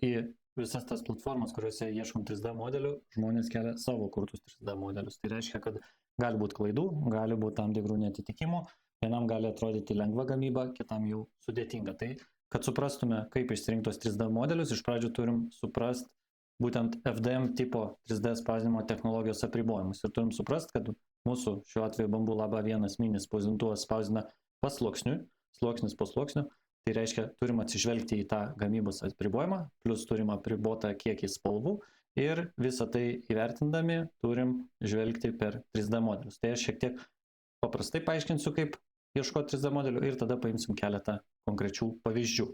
į visas tas platformas, kuriuose ieškom 3D modelių, žmonės kelia savo kurtus 3D modelius. Tai reiškia, kad gali būti klaidų, gali būti tam tikrų netitikimų, vienam gali atrodyti lengva gamyba, kitam jau sudėtinga. Tai, kad suprastume, kaip išsirinktos 3D modelius, iš pradžių turim suprasti būtent FDM tipo 3D spausdinimo technologijos apribojimus. Ir turim suprasti, kad mūsų šiuo atveju Bambu Lab 1 mini spausdintuvas spausdina pasluoksniui, sluoksnis po sluoksniu. Tai reiškia, turim atsižvelgti į tą gamybos apribojimą, plus turim apribotą kiekį spalvų ir visą tai įvertindami turim žvelgti per 3D modelius. Tai aš šiek tiek paprastai paaiškinsiu, kaip ieškoti 3D modelių ir tada paimsim keletą konkrečių pavyzdžių.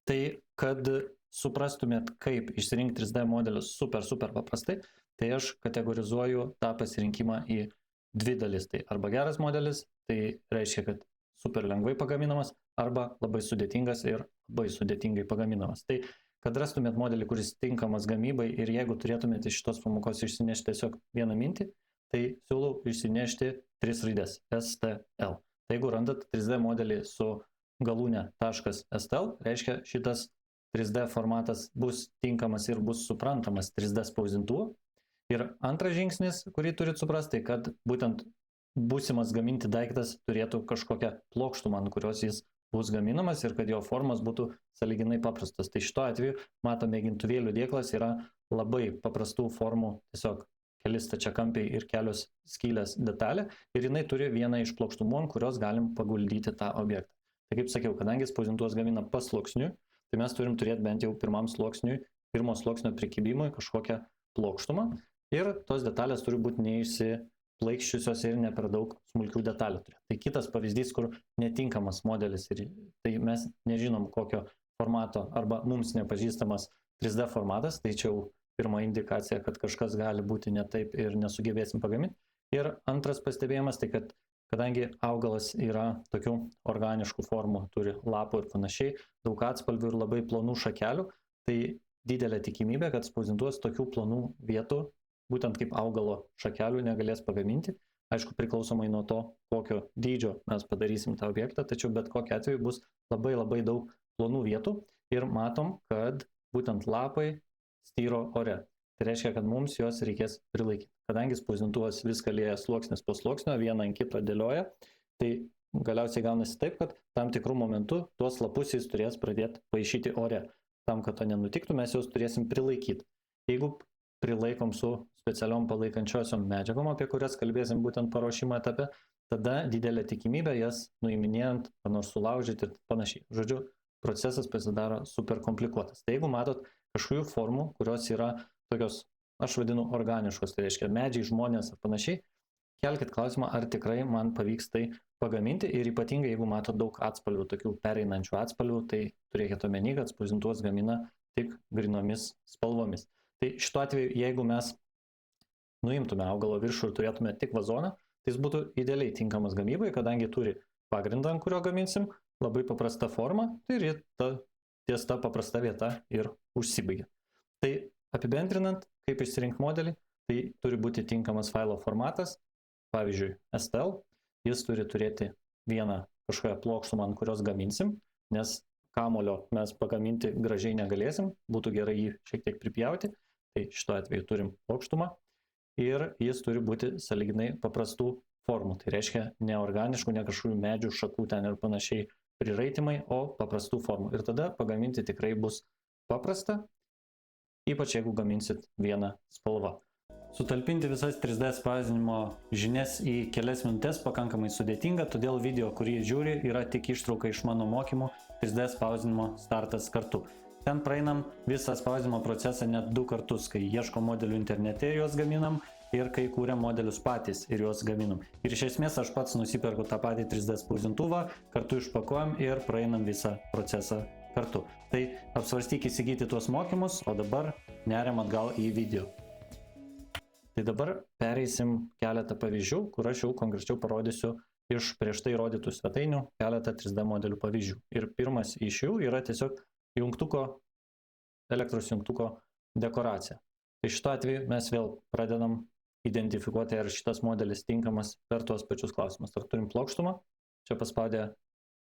Tai, kad suprastumėt, kaip išsirinkti 3D modelius super paprastai, tai aš kategorizuoju tą pasirinkimą į dvi dalis. Tai arba geras modelis, tai reiškia, kad super lengvai pagaminamas, arba labai sudėtingas ir labai sudėtingai pagaminamas. Tai, kad rastumėt modelį, kuris tinkamas gamybai ir jeigu turėtumėte iš šitos pamokos išsinešti tiesiog vieną mintį, tai siūlau išsinešti 3 raidės STL. Tai jeigu randat 3D modelį su galūne .stl, reiškia šitas 3D formatas bus tinkamas ir bus suprantamas 3D spausdintuvu. Ir antras žingsnis, kurį turit suprasti, kad būtent būsimas gaminti daiktas turėtų kažkokią plokštumą, ant kurios jis bus gaminamas ir kad jo formas būtų sąlyginai paprastas. Tai šituo atveju matome mėgintuvėlių dėklas yra labai paprastų formų, tiesiog keli stačiakampiai ir kelios skylės detalė ir jinai turi vieną iš plokštumų, ant kurios galim paguldyti tą objektą. Tai kaip sakiau, kadangi spausdintuvas gamina pasluoksniui, tai mes turim turėti bent jau pirmam sluoksniui, pirmo sluoksnio prikibimui kažkokią plokštumą ir tos detalės turi būti neišsiplaikščiusios ir ne per daug smulkių detalių turėti. Tai kitas pavyzdys, kur netinkamas modelis ir tai mes nežinom kokio formato arba mums nepažįstamas 3D formatas, tai čia jau pirma indikacija, kad kažkas gali būti ne taip ir nesugebėsim pagaminti. Ir antras pastebėjimas, tai kad kadangi augalas yra tokių organiškų formų, turi lapų ir panašiai, daug atspalvių ir labai plonų šakelių, tai didelė tikimybė, kad spausdintuvas tokių plonų vietų, būtent kaip augalo šakelių, negalės pagaminti. Aišku, priklausomai nuo to, kokio dydžio mes padarysim tą objektą, tačiau bet kokiu atveju bus labai daug plonų vietų ir matom, kad būtent lapai styro ore. Tai reiškia, kad mums juos reikės prilaikyti. Kadangi spausdintuvas viską lieja sluoksnis po sluoksnio, vieną ant kito dėlioja, tai galiausiai gaunasi taip, kad tam tikrų momentų tuos lapus jis turės pradėti paišyti ore. Tam, kad to nenutiktų, mes juos turėsim prilaikyti. Jeigu prilaikom su specialiom palaikančiosiom medžiagom, apie kurias kalbėsim būtent paruošimo etape, tada didelė tikimybė jas nuiminėjant, ar nors sulaužyti ir panašiai. Žodžiu, procesas pasidaro super komplikuotas. Tai jeigu matot kažkokių formų, kurios yra tokios, aš vadinu, organiškos, tai reiškia medžiai, žmonės ar panašiai, kelkit klausimą, ar tikrai man pavyks tai pagaminti ir ypatingai, jeigu matot daug atspalvių, tokių pereinančių atspalvių, tai turėkite omeny, kad spausdintuvas gamina tik grynomis spalvomis. Tai šituo atveju, jeigu mes nuimtume augalo viršų ir turėtume tik vazoną, tai jis būtų idealiai tinkamas gamybai, kadangi turi pagrindą, ant kurio gaminsim, labai paprasta forma, tai ir ties ta paprasta vieta ir užsibaigia. Tai apibendrinant, kaip išsirinkti modelį, tai turi būti tinkamas failo formatas, pavyzdžiui, STL, jis turi turėti vieną kažkokią plokštumą, ant kurios gaminsim, nes kamulio mes pagaminti gražiai negalėsim, būtų gerai jį šiek tiek pripjauti, tai šituo atveju turim plokštumą ir jis turi būti sąlyginai paprastų formų, tai reiškia neorganiškų, ne kažkokių medžių, šakų ten ir panašiai priraitimai, o paprastų formų. Ir tada pagaminti tikrai bus paprasta, ypač jeigu gaminsit vieną spalvą. Sutalpinti visas 3D spausdinimo žinias į kelias minutės pakankamai sudėtinga, todėl video, kurį žiūri, yra tik ištrauka iš mano mokymų 3D spausdinimo startas kartu. Ten praeinam visą spausdinimo procesą net 2 kartus, kai ieškom modelių internete ir juos gaminam, ir kai kūrėm modelius patys ir juos gaminam. Ir iš esmės aš pats nusiperku tą patį 3D spausdintuvą, kartu išpakuojam ir praeinam visą procesą kartu. Tai apsvarstyk įsigyti tuos mokymus, o dabar neriam atgal į video. Tai dabar pereisim keletą pavyzdžių, kur aš jau konkrečiau parodysiu iš prieš tai rodytų svetainių keletą 3D modelių pavyzdžių. Ir pirmas iš jų yra tiesiog elektros jungtuko dekoracija. Tai šituo atveju mes vėl pradedam identifikuoti, ar šitas modelis tinkamas per tuos pačius klausimus. Ar turim plokštumą? Čia paspaudę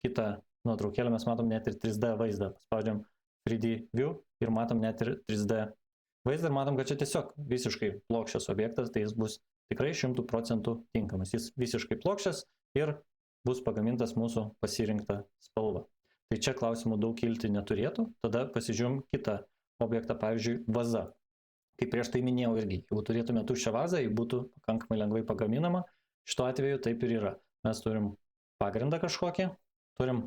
kitą nuotraukėlę mes matom net ir 3D vaizdą. Paspaudžiam 3D view ir matom net ir 3D vaizdą ir matom, kad čia tiesiog visiškai plokščias objektas, tai jis bus tikrai 100% tinkamas. Jis visiškai plokščias ir bus pagamintas mūsų pasirinkta spalva. Tai čia klausimų daug kilti neturėtų, tada pasižiūrim kitą objektą, pavyzdžiui, vaza. Kaip prieš tai minėjau irgi, jeigu turėtume tuščią vazą, ji būtų pakankamai lengvai pagaminama. Šituo atveju taip ir yra. Mes turim pagrindą kažkokį, turim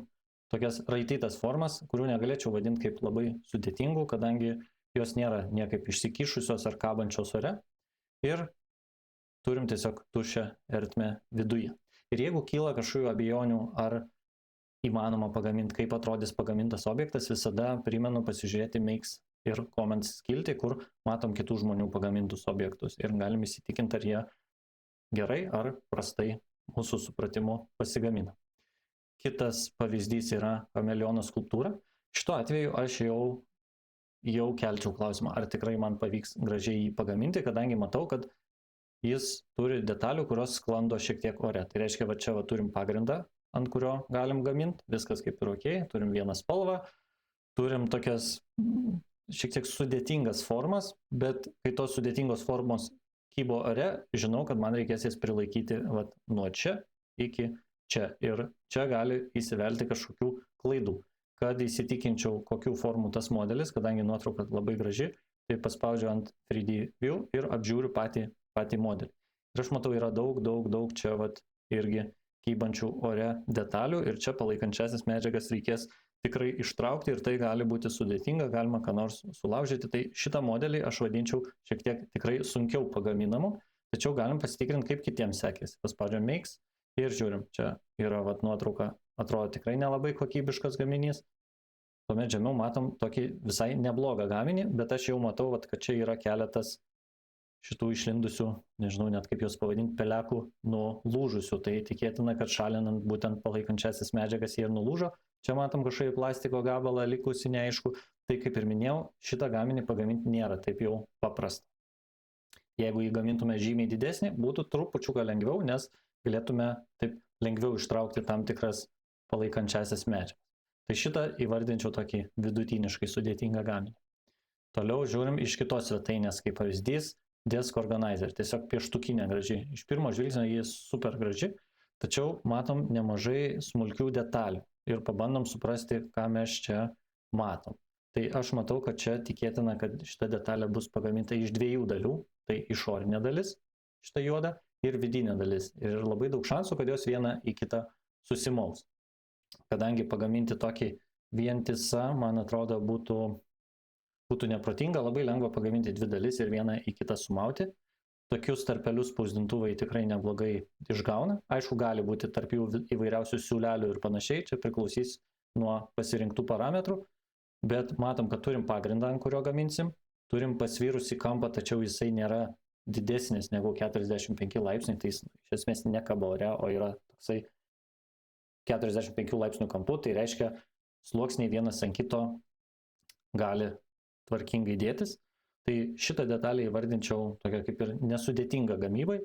tokias raitytas formas, kurių negalėčiau vadinti kaip labai sudėtingų, kadangi jos nėra niekaip išsikišusios ar kabančios ore. Ir turim tiesiog tuščią ertmę viduje. Ir jeigu kyla kažkokių abejonių, ar įmanoma pagaminti, kaip atrodys pagamintas objektas, visada primenu pasižiūrėti Makes ir Comments skiltį, kur matom kitų žmonių pagamintus objektus ir galim įsitikinti, ar jie gerai ar prastai mūsų supratimu pasigamina. Kitas pavyzdys yra chameleono skulptūra. Šituo atveju aš jau kelčiau klausimą, ar tikrai man pavyks gražiai jį pagaminti, kadangi matau, kad jis turi detalių, kurios sklando šiek tiek ore. Tai reiškia, va čia turim pagrindą, ant kurio galim gaminti, viskas kaip ir ok, turim vieną spalvą, turim tokias šiek tiek sudėtingas formas, bet kai tos sudėtingos formos kybo ore, žinau, kad man reikės jas prilaikyti nuo čia iki čia. Ir čia gali įsivelti kažkokių klaidų. Kad įsitikinčiau, kokių formų tas modelis, kadangi nuotrauka labai graži, tai paspaudžiu ant 3D view ir apžiūriu patį modelį. Ir aš matau, yra daug čia irgi kybančių ore detalių ir čia palaikančiasis medžiagas reikės tikrai ištraukti ir tai gali būti sudėtinga, galima ką nors sulaužyti. Tai šitą modelį aš vadinčiau šiek tiek tikrai sunkiau pagaminamu, tačiau galim pasitikrinti, kaip kitiems sekėsi. Paspaudžiam Makes ir žiūrim, čia yra nuotrauka, atrodo tikrai nelabai kokybiškas gaminys. Tuomet žemiau matom tokį visai neblogą gaminį, bet aš jau matau, kad čia yra keletas šitų išlindusių, nežinau net kaip juos pavadinti, pelekų nulūžusių. Tai tikėtina, kad šalinant būtent palaikančiasis medžiagas jie ir nulūžo. Čia matom kažkokį plastiko gabalą likusi neaišku. Tai kaip ir minėjau, šitą gaminį pagaminti nėra taip jau paprasta. Jeigu jį gamintume žymiai didesnį, būtų trupučiuką lengviau, nes galėtume taip lengviau ištraukti tam tikras palaikančiasis medžiagas. Tai šitą įvardinčiau tokį vidutiniškai sudėtingą gaminį. Toliau žiūrim iš kitos svetainės kaip pavyzdys. Desk Organizer, tiesiog pieštukinė graži. Iš pirmo žvilgsnio jis super graži, tačiau matom nemažai smulkių detalių ir pabandom suprasti, ką mes čia matom. Tai aš matau, kad čia tikėtina, kad šita detalė bus pagaminta iš dviejų dalių, tai išorinė dalis, šita juoda, ir vidinė dalis. Ir labai daug šansų, kad jos viena į kitą susimaus. Kadangi pagaminti tokį vientisą, man atrodo, būtų neprotinga, labai lengva pagaminti dvi dalis ir vieną į kitą sumauti. Tokius tarpelius spausdintuvai tikrai neblogai išgauna. Aišku, gali būti tarp jų įvairiausių siūlelių ir panašiai, čia priklausys nuo pasirinktų parametrų, bet matom, kad turim pagrindą, ant kurio gaminsim, turim pasvyrusį kampą, tačiau jisai nėra didesnis negu 45 laipsniai, tai jis iš esmės nekaba ore, o yra toksai 45 laipsnių kampu, tai reiškia sluoksniai vienas ant kito gali tvarkingai dėtis. Tai šitą detalę įvardinčiau tokia kaip ir nesudėtinga gamybai.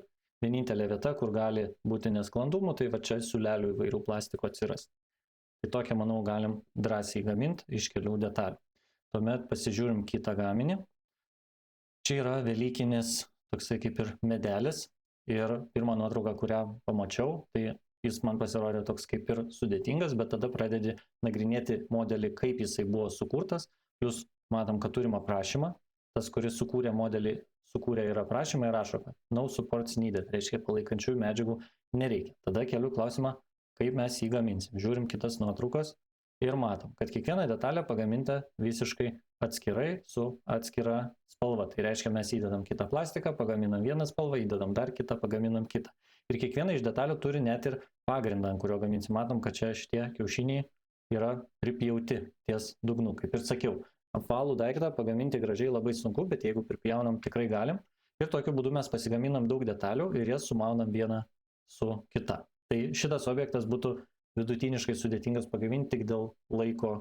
Vienintelė vieta, kur gali būti nesklandumų, tai va čia siūlelių įvairių plastiko atsiras. Tai tokią, manau, galim drąsiai gaminti iš kelių detalių. Tuomet pasižiūrim kitą gaminį. Čia yra velykinis toksai kaip ir medelis ir pirmą nuotrauką, kurią pamačiau, tai jis man pasirodė toks kaip ir sudėtingas, bet tada pradedi nagrinėti modelį, kaip jisai buvo sukurtas. Jūs matom, kad turim aprašymą. Tas, kuris sukūrė modelį, sukūrė ir aprašymą ir rašo, kad no supports needed, reiškia palaikančiųjų medžiagų nereikia. Tada keliu klausimą, kaip mes jį gaminsim. Žiūrim kitas nuotraukas ir matom, kad kiekviena detalė pagaminta visiškai atskirai su atskira spalva. Tai reiškia, mes įdedam kitą plastiką, pagaminam vieną spalvą, įdedam dar kitą, pagaminam kitą. Ir kiekviena iš detalių turi net ir pagrindą, ant kurio gaminsim. Matom, kad čia šitie kiaušiniai yra pripjauti ties dugnu. Kaip ir sakiau, apvalų daiktą pagaminti gražiai labai sunku, bet jeigu pripjaunam, tikrai galim. Ir tokiu būdu mes pasigaminam daug detalių ir jas sumaunam vieną su kita. Tai šitas objektas būtų vidutiniškai sudėtingas pagaminti tik dėl laiko,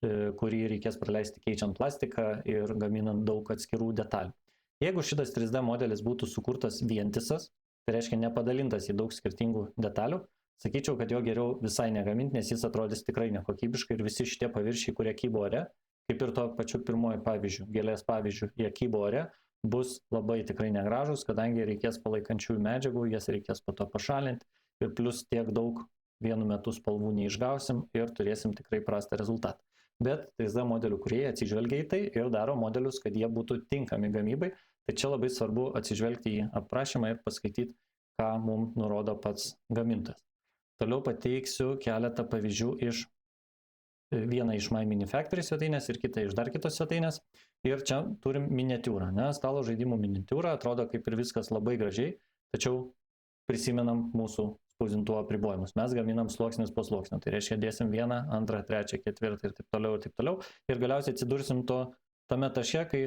kurį reikės praleisti keičiant plastiką ir gaminant daug atskirų detalių. Jeigu šitas 3D modelis būtų sukurtas vientisas, tai reiškia nepadalintas į daug skirtingų detalių, sakyčiau, kad jo geriau visai negaminti, nes jis atrodys tikrai nekokybiškai ir visi šitie paviršiai, kurie kybo ore, kaip ir to pačiu pirmoju pavyzdžiu, gėlės pavyzdžiu, jie kybo ore, bus labai tikrai negražus, kadangi reikės palaikančiųjų medžiagų, jas reikės po to pašalinti ir plus tiek daug vienu metu spalvų neišgausim ir turėsim tikrai prastą rezultatą. Bet 3D modelių kūrėjai atsižvelgia į tai ir daro modelius, kad jie būtų tinkami gamybai. Tai čia labai svarbu atsižvelgti į aprašymą ir paskaityti, ką mums nurodo pats gamintojas. Toliau pateiksiu keletą pavyzdžių iš vieną iš My Mini Factory svetainės ir kitą iš dar kitos svetainės. Ir čia turim miniatiūrą, ne? Stalo žaidimų miniatiūrą, atrodo kaip ir viskas labai gražiai, tačiau prisimenam mūsų spausdintuvo apribojimus. Mes gaminam sluoksnis po sluoksnio, tai reiškia dėsim 1, 2, 3, 4 ir taip toliau ir taip toliau. Ir galiausiai atsidursim tame taške, kai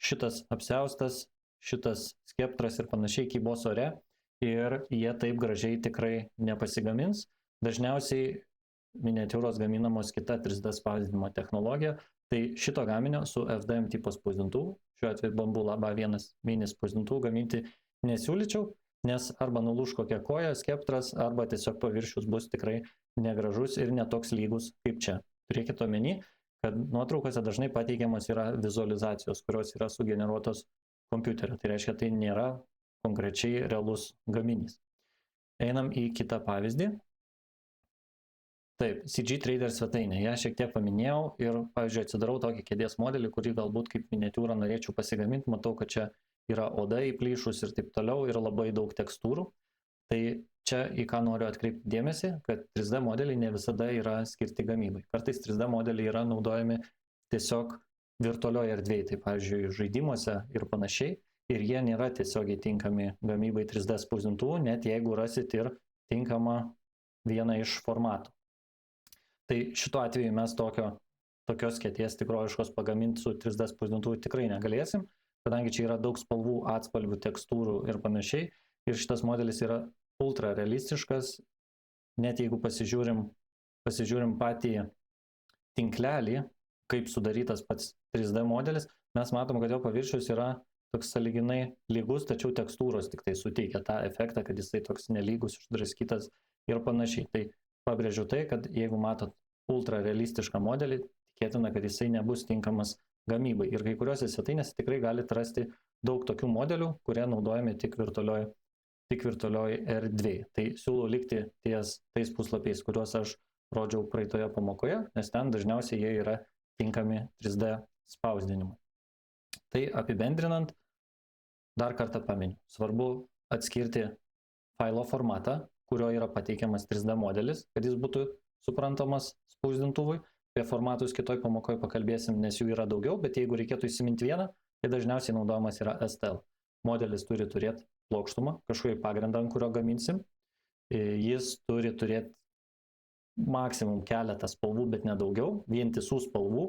šitas apsiaustas, šitas skeptras ir panašiai kybos ore ir jie taip gražiai tikrai nepasigamins. Dažniausiai miniatiūros gaminamos kita 3D spausdinimo technologija, tai šito gaminio su FDM tipo spausdintuvu, šiuo atveju Bambu Lab A1 mini spausdintuvu gaminti nesiūlyčiau, nes arba nulūš kokia koja, skeptras, arba tiesiog paviršius bus tikrai negražus ir netoks lygus kaip čia. Turėkite omeny, kad nuotraukose dažnai pateikiamas yra vizualizacijos, kurios yra sugeneruotos kompiuterio. Tai reiškia, tai nėra konkrečiai realus gaminys. Einam į kitą pavyzdį. Taip, CG Trader svetainė. Ja šiek tiek paminėjau ir, pavyzdžiui, atsidarau tokį kėdės modelį, kurį galbūt kaip miniatiūrą norėčiau pasigaminti. Matau, kad čia yra oda įplyšus ir taip toliau ir labai daug tekstūrų. Tai čia į ką noriu atkreipti dėmesį, kad 3D modeliai ne visada yra skirti gamybai. Kartais 3D modeliai yra naudojami tiesiog virtualioje erdvėje, tai pavyzdžiui, žaidimuose ir panašiai. Ir jie nėra tiesiogiai tinkami gamybai 3D spausdintuvu, net jeigu rasit ir tinkamą vieną iš formatų. Tai šituo atveju mes tokios kėdės tikrojiškos pagaminti su 3D spausdintuvu tikrai negalėsim, kadangi čia yra daug spalvų, atspalvių, tekstūrų ir panašiai. Ir šitas modelis yra ultra realistiškas, net jeigu pasižiūrim patį tinklelį, kaip sudarytas pats 3D modelis, mes matom, kad jo paviršius yra toks sąlyginai lygus, tačiau tekstūros tik tai suteikia tą efektą, kad jisai toks nelygus, išdraskytas ir panašiai. Tai pabrėžiu tai, kad jeigu matot ultra realistišką modelį, tikėtina, kad jisai nebus tinkamas gamybai. Ir kai kuriuose svetainėse tikrai galite rasti daug tokių modelių, kurie naudojami tik virtualioj erdvėje. Tai siūlau likti ties tais puslapiais, kuriuos aš rodžiau praeitoje pamokoje, nes ten dažniausiai jie yra tinkami 3D spausdinimui. Tai apibendrinant, dar kartą paminiu. Svarbu atskirti failo formatą, kurio yra pateikiamas 3D modelis, kad jis būtų suprantamas spausdintuvui. Apie formatus kitoj pamokoje pakalbėsim, nes jų yra daugiau, bet jeigu reikėtų įsiminti vieną, tai dažniausiai naudojamas yra STL. Modelis turi turėti plokštumą, kažkokį pagrindą, ant kurio gaminsim. Jis turi turėti maksimum keletą spalvų, bet ne daugiau, vientisų spalvų.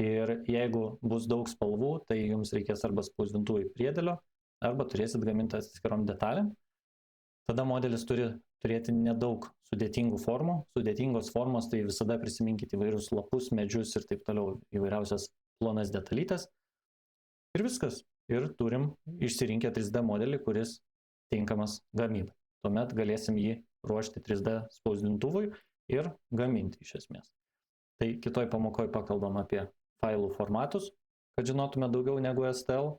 Ir jeigu bus daug spalvų, tai jums reikės arba spausdintuvui priedėlio, arba turėsit gaminti atskirom detalėm. Tada modelis turi turėti nedaug sudėtingų formų. Sudėtingos formos tai visada prisiminkite įvairius lapus, medžius ir taip toliau, įvairiausias plonas detalytes. Ir viskas. Ir turim išsirinkę 3D modelį, kuris tinkamas gamybai. Tuomet galėsim jį ruošti 3D spausdintuvui ir gaminti iš esmės. Tai kitoj pamokoje pakalbam apie failų formatus, kad žinotume daugiau negu STL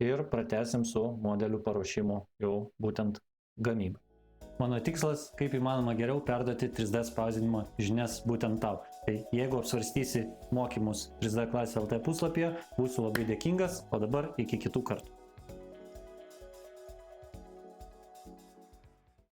ir pratęsim su modelių paruošimu jau būtent gamybai. Mano tikslas, kaip įmanoma geriau perduoti 3D spausdinimo žinias būtent tau. Tai jeigu apsvarstysi mokymus 3D klasė LT puslapyje, būsiu labai dėkingas, o dabar iki kitų kartų.